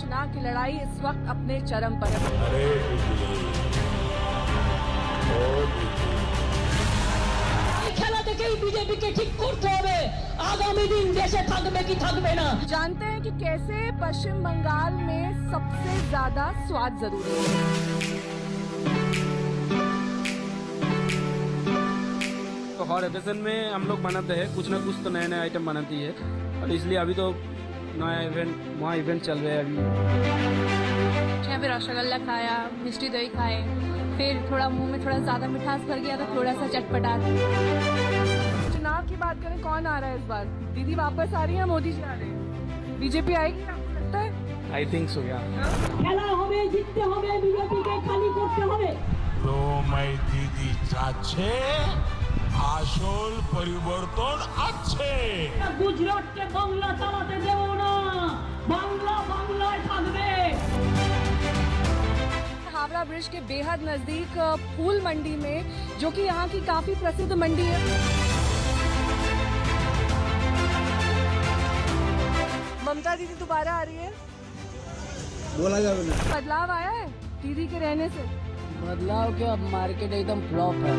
चुनाव की लड़ाई इस वक्त अपने चरम पर है। अरे খেলা থেকেই বিজেপিকে ঠিক করতে হবে আগামী দিন দেশে থাকবে কি থাকবে না। जानते हैं कि कैसे पश्चिम बंगाल में सबसे ज्यादा स्वाद जरूरी है। तो हर ओकेजन में हम लोग बनाते हैं, कुछ ना कुछ तो नए नए आइटम बनाती है और इसलिए अभी तो नया इवेंट चल रहा है अभी। यहाँ पे रसगुल्ला खाया, मिष्टी दही खाए, फिर थोड़ा मुंह में थोड़ा ज्यादा मिठास भर गया तो थोड़ा सा चटपटा। चुनाव की बात करें, कौन आ रहा है इस बार? दीदी वापस आ रही है, मोदी जी आ रहे हैं, बीजेपी आएगी आपको लगता है? आई थिंक सो या খেলা হবে, জিততে হবে, বিজেপিকে খালি করতে হবে। তোমায় দিদি চাচ্ছে আসল পরিবর্তন আছে। গুজরাটকে বাংলা চালাতে দেব না, বাংলা বাংলায় থাকবে। हावड़ा ब्रिज के बेहद नजदीक फूल मंडी में, जो कि यहाँ की काफी प्रसिद्ध मंडी है। ममता दीदी दोबारा आ रही है, बोला जाए ना। बदलाव आया है दीदी के रहने से? बदलाव के अब मार्केट एकदम फ्लॉप है।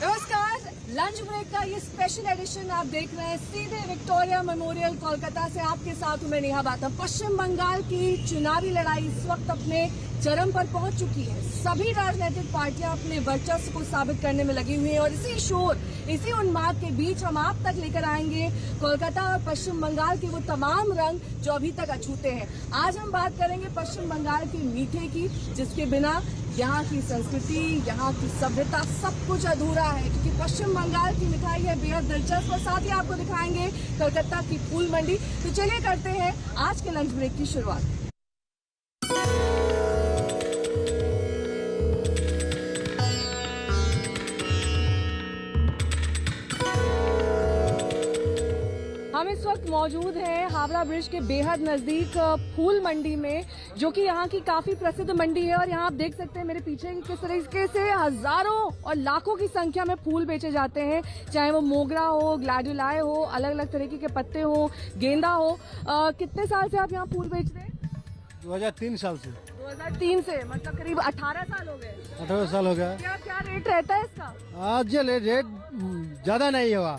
नमस्कार, लंच ब्रेक का ये स्पेशल एडिशन आप देख रहे हैं सीधे विक्टोरिया मेमोरियल कोलकाता से। आपके साथ हूं मैं नेहा बाता। पश्चिम बंगाल की चुनावी लड़ाई इस वक्त अपने चरम पर पहुंच चुकी है। सभी राजनीतिक पार्टियां अपने वर्चस्व को साबित करने में लगी हुई हैं और इसी शोर, इसी उन्माद के बीच हम आप तक लेकर आएंगे कोलकाता और पश्चिम बंगाल के वो तमाम रंग जो अभी तक अछूते हैं। आज हम बात करेंगे पश्चिम बंगाल के मीठे की, जिसके बिना यहाँ की संस्कृति, यहाँ की सभ्यता सब कुछ अधूरा है, क्योंकि पश्चिम बंगाल की मिठाई है बेहद दिलचस्प। और साथ ही आपको दिखाएंगे कोलकाता की फूल मंडी। तो चलिए करते हैं आज के लंच ब्रेक की शुरुआत। हम इस वक्त मौजूद हैं हावड़ा ब्रिज के बेहद नजदीक फूल मंडी में, जो कि यहाँ की काफी प्रसिद्ध मंडी है। और यहाँ आप देख सकते हैं मेरे पीछे कि किस तरीके से हजारों और लाखों की संख्या में फूल बेचे जाते हैं, चाहे वो मोगरा हो, ग्लैडुलाई हो, अलग अलग तरीके के पत्ते हो, गेंदा हो। कितने साल से आप यहाँ फूल बेच रहे हैं? 2003 साल से। 2003 से, मतलब करीब 18 साल हो गए। 18 साल हो गया। क्या क्या रेट रहता है इसका? आज जो रेट ज्यादा नहीं हुआ,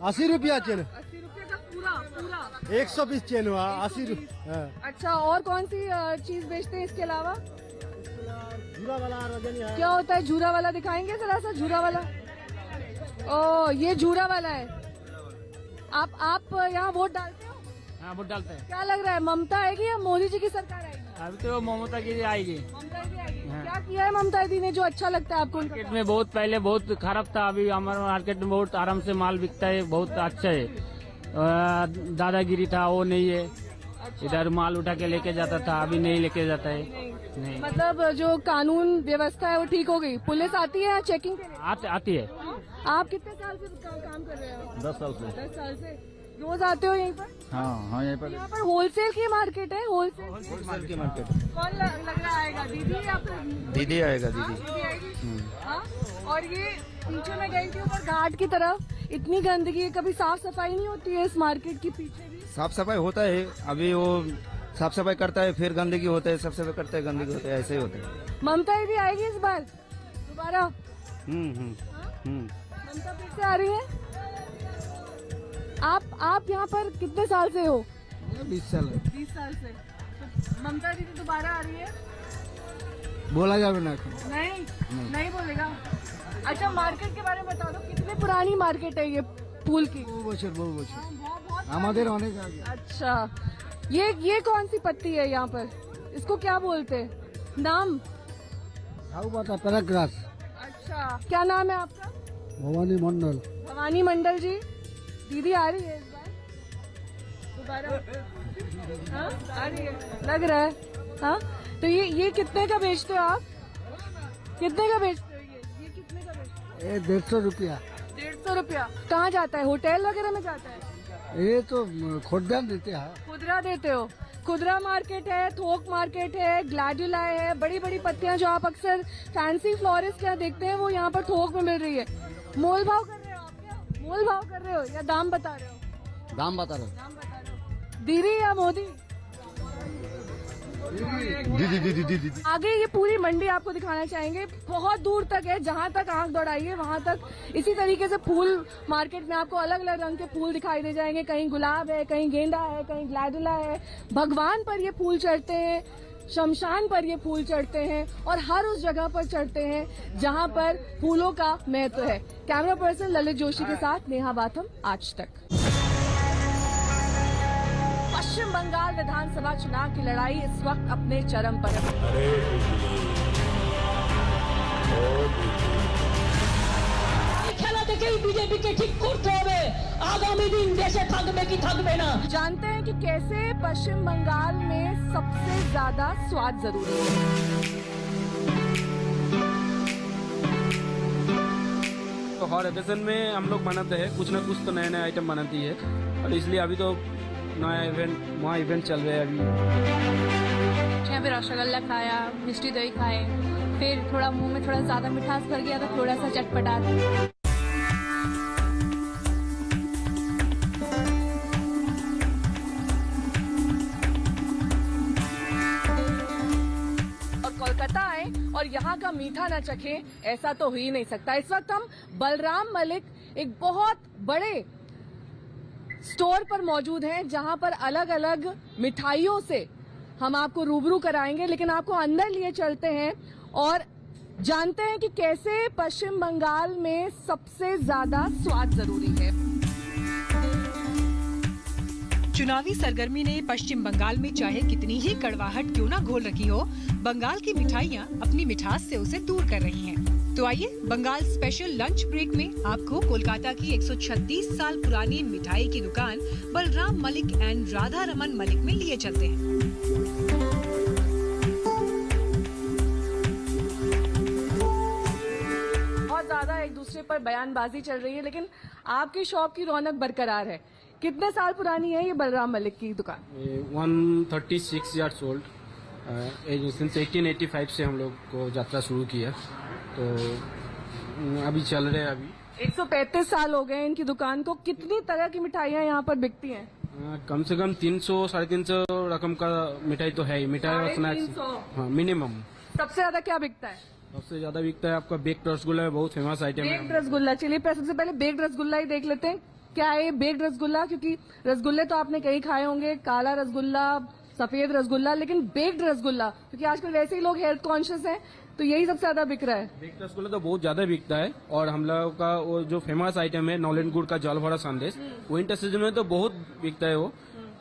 80 रुपया चेन। 80 रुपये का पूरा पूरा 120 चेन हुआ, 80 रुपया। अच्छा, और कौन सी चीज बेचते हैं इसके अलावा? झूरा वाला रजनी है। क्या होता है झूरा वाला? दिखाएंगे जरा सा झूरा वाला। ओ, ये झूरा वाला है। आप यहाँ वोट डालते हो? हाँ, वोट डालते हैं। क्या लग रहा है, ममता आएगी या मोदी जी की सरकार आएगी? अभी तो ममता की आएगी। ममता जी आएगी। क्या किया है ममता जी ने जो अच्छा लगता है आपको? मार्केट में बहुत पहले बहुत खराब था, अभी हमारे मार्केट में बहुत आराम से माल बिकता है, बहुत अच्छा है। दादागिरी था वो नहीं है, इधर माल उठा के लेके जाता था, अभी नहीं लेके जाता है। नहीं, मतलब जो कानून व्यवस्था है वो ठीक हो गई? पुलिस आती है चेकिंग के लिए? आती है। आप कितने साल से काम कर रहे हो? 10 साल से। 10 साल से। रोज आते हो यहीं पर? हाँ, यहीं पर। यहाँ पर होलसेल की मार्केट है? होलसेल की मार्केट। कौन लग रहा आएगा, दीदी या फिर? दीदी आएगा, दीदी। दीदी आएगी। हाँ, और ये पीछे मैं गई थी ऊपर घाट की तरफ, इतनी गंदगी है, कभी साफ सफाई नहीं होती है इस मार्केट की पीछे भी? साफ सफाई होता है, अभी वो साफ सफाई करता है, फिर गंदगी होता है, साफ सफाई करता है, गंदगी होता है, ऐसे ही होता है। ममता दीदी आएगी इस बार दोबारा? ममता फिर से आ रही है। आप यहाँ पर कितने साल से हो? 20 साल। 20 साल से। तो ममता दीदी दोबारा आ रही है? बोला जाए ना। नहीं बोलेगा। अच्छा, मार्केट के बारे में बता दो, कितनी पुरानी मार्केट है ये फूल की? বহু বছর। बहुत আমাদের অনেক আগে। अच्छा, ये कौन सी पत्ती है यहाँ पर? इसको क्या बोलते हैं? नाम? खाऊ पता पैराग्रास। अच्छा, क्या नाम है आपका? भवानी मंडल। भवानी मंडल जी। दीदी आ रही है इस बार दोबारा? हाँ, आ रही है लग रहा है। हाँ, तो ये कितने का बेचते हो आप? कितने का बेचते हो ये कितने का बेचते हो? ये 150 रुपया। 150 रुपया। कहाँ जाता है, होटल वगैरह में जाता है? ये तो खुदरा देते हैं। खुदरा देते हो? खुदरा मार्केट है, थोक मार्केट है, ग्लैडुला है, बड़ी बड़ी पत्तियां जो आप अक्सर फैंसी फ्लोरिस्ट के यहाँ देखते हैं वो यहाँ पर थोक में मिल रही है। मोल भाव कर रहे हो आप क्या? मोल भाव कर रहे हो या दाम बता रहे हो? दाम बता रहे दाम बता रहे हो। दीदी या मोदी? दीदी आगे ये पूरी मंडी आपको दिखाना चाहेंगे, बहुत दूर तक है, जहाँ तक आंख दौड़ाइए वहाँ तक इसी तरीके से फूल मार्केट में आपको अलग अलग रंग के फूल दिखाई दे जाएंगे। कहीं गुलाब है, कहीं गेंदा है, कहीं ग्लैडुला है। भगवान पर ये फूल चढ़ते हैं, शमशान पर ये फूल चढ़ते हैं और हर उस जगह पर चढ़ते हैं जहाँ पर फूलों का महत्व है। कैमरा पर्सन ललित जोशी के साथ नेहा बाथम, आज तक। पश्चिम बंगाल विधानसभा चुनाव की लड़ाई इस वक्त अपने चरम पर है। अरे बिजली, ओ बिजली। খেলা দেখেই বিজেপিকে ঠিক করতে হবে আগামী দিন দেশে থাকবে কি থাকবে না। जानते हैं कि कैसे पश्चिम बंगाल में सबसे ज्यादा स्वाद जरूरी है। तो हर ओकेजन में हम लोग बनाते हैं, कुछ ना कुछ तो नए नए आइटम बनाती है और इसलिए अभी तो नया वहाँ इवेंट चल रहा है अभी। यहाँ पे रसगुल्ला खाया, मिष्टी दही खाए, फिर थोड़ा मुंह में थोड़ा ज्यादा मिठास भर गया तो थोड़ा सा चटपटा। और कोलकाता आए और यहाँ का मीठा न चखे, ऐसा तो हो ही नहीं सकता। इस वक्त हम बलराम मलिक एक बहुत बड़े स्टोर पर मौजूद हैं जहां पर अलग अलग मिठाइयों से हम आपको रूबरू कराएंगे, लेकिन आपको अंदर लिए चलते हैं और जानते हैं कि कैसे पश्चिम बंगाल में सबसे ज्यादा स्वाद जरूरी है। चुनावी सरगर्मी ने पश्चिम बंगाल में चाहे कितनी ही कड़वाहट क्यों ना घोल रखी हो, बंगाल की मिठाइयाँ अपनी मिठास से उसे दूर कर रही हैं। तो आइए बंगाल स्पेशल लंच ब्रेक में आपको कोलकाता की 136 साल पुरानी मिठाई की दुकान बलराम मलिक एंड राधा रमन मलिक में लिए चलते हैं। बहुत ज्यादा एक दूसरे पर बयानबाजी चल रही है, लेकिन आपकी शॉप की रौनक बरकरार है। कितने साल पुरानी है ये बलराम मलिक की दुकान? 136 ईयर्स ओल्ड। सिंस 1885 से हम लोग को यात्रा शुरू किया, तो अभी चल रहे हैं। अभी 135 साल हो गए इनकी दुकान को। कितनी तरह की मिठाइयाँ यहाँ पर बिकती हैं? कम से कम 300-350 रकम का मिठाई तो है ही। मिठाई और स्नैक्स, 350? हाँ, मिनिमम। सबसे ज्यादा क्या बिकता है? सबसे ज्यादा बिकता है आपका बेक्ड रसगुल्ला, बहुत फेमस आइटम है। बेक्ड रसगुल्ला, चलिए सबसे पहले बेक्ड रसगुल्ला ही देख लेते हैं। क्या है ये बेक्ड रसगुल्ला? क्योंकि रसगुल्ले तो आपने कई खाए होंगे, काला रसगुल्ला, सफेद रसगुल्ला, लेकिन बेक्ड रसगुल्ला, क्योंकि आजकल वैसे ही लोग हेल्थ कॉन्शियस हैं, तो यही सबसे ज्यादा बिक रहा है। बेक्ड रसगुल्ला तो बहुत ज्यादा बिकता है और हम लोग का वो जो फेमस आइटम है नॉलेन गुड़ का जल भरा संदेश, विंटर सीजन में तो बहुत बिकता है वो।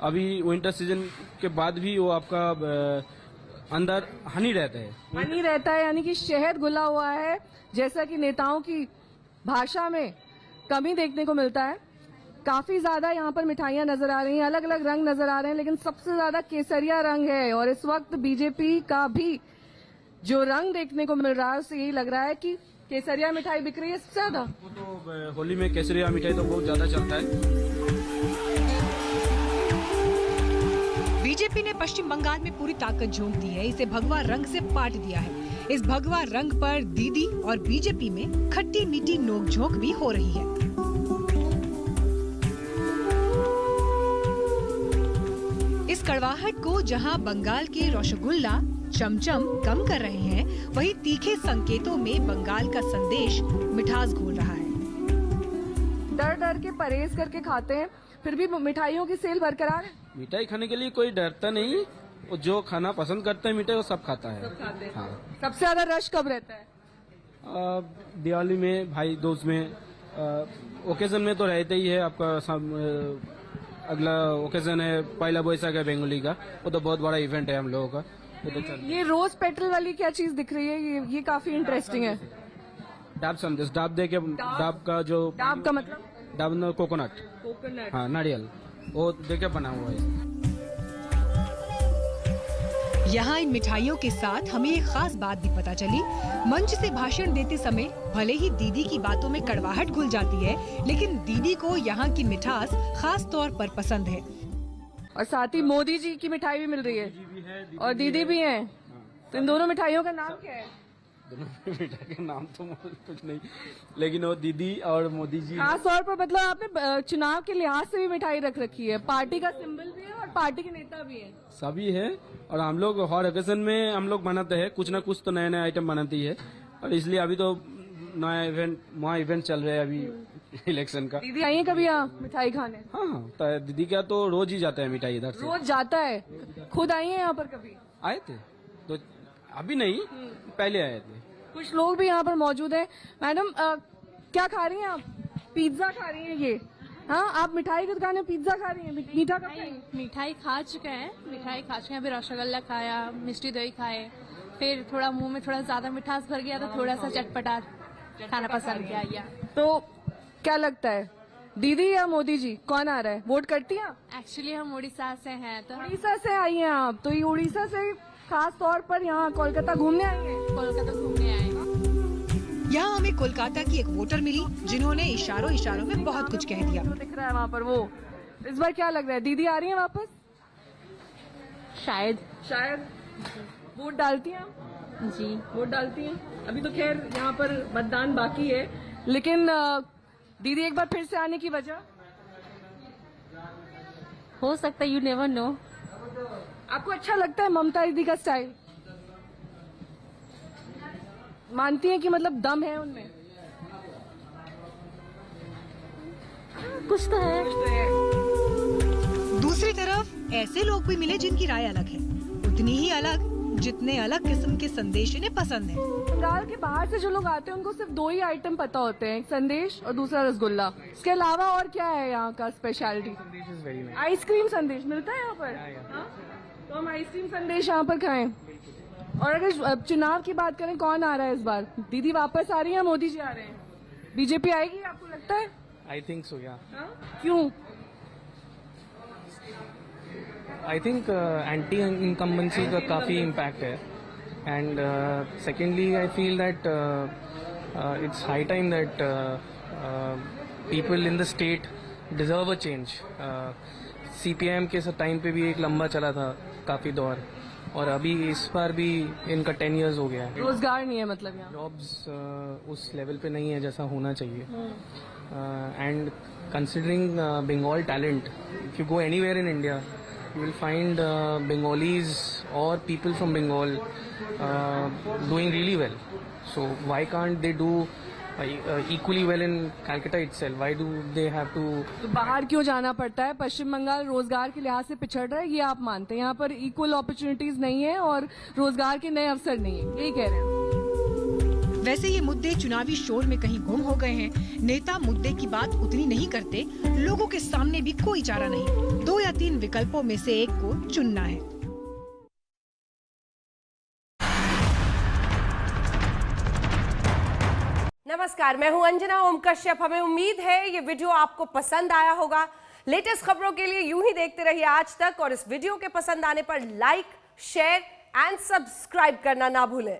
अभी विंटर सीजन के बाद भी वो आपका अंदर हनी रहता है। हनी रहता है यानी कि शहद घुला हुआ है, जैसा कि नेताओं की भाषा में कमी देखने को मिलता है। काफी ज्यादा यहाँ पर मिठाइयाँ नजर आ रही हैं, अलग अलग रंग नजर आ रहे हैं, लेकिन सबसे ज्यादा केसरिया रंग है। और इस वक्त बीजेपी का भी जो रंग देखने को मिल रहा है उससे यही लग रहा है कि केसरिया मिठाई बिक रही है सबसे ज्यादा। वो तो होली में केसरिया मिठाई तो बहुत ज्यादा चलता है। बीजेपी ने पश्चिम बंगाल में पूरी ताकत झोंक दी है, इसे भगवा रंग से पाट दिया है। इस भगवा रंग पर दीदी और बीजेपी में खट्टी मीठी नोकझोंक भी हो रही है। इस कड़वाहट को जहां बंगाल के रसगुल्ला चमचम कम कर रहे हैं, वहीं तीखे संकेतों में बंगाल का संदेश मिठास घोल रहा है। डर डर के परहेज करके खाते हैं, फिर भी मिठाइयों की सेल बरकरार है। मिठाई खाने के लिए कोई डरता नहीं, वो जो खाना पसंद करता है मिठाई वो सब खाता है। हाँ। सबसे ज्यादा रश कब रहता है? दिवाली में, भाई दूज में, ओकेजन में तो रहते ही है। आपका अगला ओकेजन है पहला बैसाख है बंगाली का, वो तो बहुत बड़ा इवेंट है हम लोगों का। ये रोज पेटल वाली क्या चीज दिख रही है? ये काफी इंटरेस्टिंग है। डाब संदेश, डाब दे के, डाब का जो, डाब का मतलब? डाब कोकोनट, हाँ, नारियल, वो देके बना हुआ है। यहाँ इन मिठाइयों के साथ हमें एक खास बात भी पता चली। मंच से भाषण देते समय भले ही दीदी की बातों में कड़वाहट घुल जाती है, लेकिन दीदी को यहाँ की मिठास खास तौर पर पसंद है। और साथ ही मोदी जी की मिठाई भी मिल रही है और दीदी भी हैं। तो इन दोनों मिठाइयों का नाम क्या है? दोनों मिठाई का नाम तो मुझे कुछ नहीं, लेकिन वो दीदी और मोदी जी। खास तौर पर मतलब आपने चुनाव के लिहाज से भी मिठाई रख रखी है, पार्टी का सिंबल भी है और पार्टी के नेता भी है। सभी है और हम लोग हर ओकेजन में हम लोग बनाते हैं, कुछ ना कुछ तो नए नए आइटम बनाती है। और इसलिए अभी तो नया इवेंट चल रहा है अभी इलेक्शन का। दीदी आई है कभी यहाँ मिठाई खाने? हाँ, तो दीदी क्या तो रोज ही जाता है मिठाई इधर से। रोज जाता है? खुद आई है यहाँ पर कभी? आए थे तो अभी नहीं, पहले आए थे। कुछ लोग भी यहाँ पर मौजूद हैं। मैडम क्या खा रही हैं आप? पिज्जा खा रही हैं ये? हाँ, आप मिठाई की दुकान में पिज्जा खा रही हैं? मीठा कब खाएंगी? मिठाई खा चुके हैं, अभी रसगुल्ला खाया, मिष्टी दही खाए, फिर थोड़ा मुंह में थोड़ा ज्यादा मिठास भर गया तो थोड़ा सा चटपटा खाना पसंद किया। तो क्या लगता है, दीदी या मोदी जी, कौन आ रहा है? वोट करती हैं आप? एक्चुअली हम उड़ीसा से हैं, तो उड़ीसा से आई हैं आप, तो ये उड़ीसा से खास तौर पर यहाँ कोलकाता घूमने आई हैं? कोलकाता घूमने आए। यहाँ हमें कोलकाता की एक वोटर मिली जिन्होंने इशारों में बहुत कुछ कह दिया। दिख रहा है वहाँ पर वो। इस बार क्या लग रहा है, दीदी आ रही है वापस? शायद। वोट डालती हैं आप? जी, वोट डालती हैं। अभी तो खैर यहाँ पर मतदान बाकी है, लेकिन दीदी एक बार फिर से आने की वजह? हो सकता है, यू नेवर नो। आपको अच्छा लगता है ममता दीदी का स्टाइल? मानती हैं कि मतलब दम है उनमें? कुछ तो है। दूसरी तरफ ऐसे लोग भी मिले जिनकी राय अलग है, उतनी ही अलग जितने अलग किस्म के संदेश इन्हें पसंद है। बंगाल के बाहर से जो लोग आते हैं उनको सिर्फ 2 ही आइटम पता होते हैं, एक संदेश और दूसरा रसगुल्ला। इसके अलावा और क्या है यहाँ का स्पेशलिटी? आइसक्रीम संदेश मिलता है यहाँ पर? हाँ? तो हम आइसक्रीम संदेश यहाँ पर खाएं। और अगर चुनाव की बात करें, कौन आ रहा है इस बार? दीदी वापस आ रही है, मोदी जी आ रहे हैं? बीजेपी आएगी आपको लगता है? आई थिंक सो, या। क्यों? आई थिंक एंटी इनकम्बेंसी का काफ़ी इम्पैक्ट है and secondly I feel that it's high time that people in the state deserve a change. CPIM के टाइम पे भी एक लंबा चला था काफ़ी दौर, और अभी इस बार भी इनका 10 years हो गया है। रोजगार नहीं है मतलब यहाँ? जॉब्स उस लेवल पे नहीं है जैसा होना चाहिए। And considering Bengal talent, if you go anywhere in India you will find Bengalis or people from Bengal doing really well. So why can't they do equally well in Calcutta itself? Why do they have to? तो बाहर क्यों जाना पड़ता है? पश्चिम बंगाल रोजगार के लिहाज से पिछड़ रहा है, ये आप मानते हैं? यहाँ पर इक्वल अपॉर्चुनिटीज नहीं है और रोजगार के नए अवसर नहीं है, यही कह रहे हैं? वैसे ये मुद्दे चुनावी शोर में कहीं गुम हो गए हैं। नेता मुद्दे की बात उतनी नहीं करते, लोगों के सामने भी कोई चारा नहीं, 2 या 3 विकल्पों में से एक को चुनना है। नमस्कार, मैं हूं अंजना ओम कश्यप। हमें उम्मीद है ये वीडियो आपको पसंद आया होगा। लेटेस्ट खबरों के लिए यूं ही देखते रहिए आज तक, और इस वीडियो के पसंद आने पर लाइक, शेयर एंड सब्सक्राइब करना ना भूलें।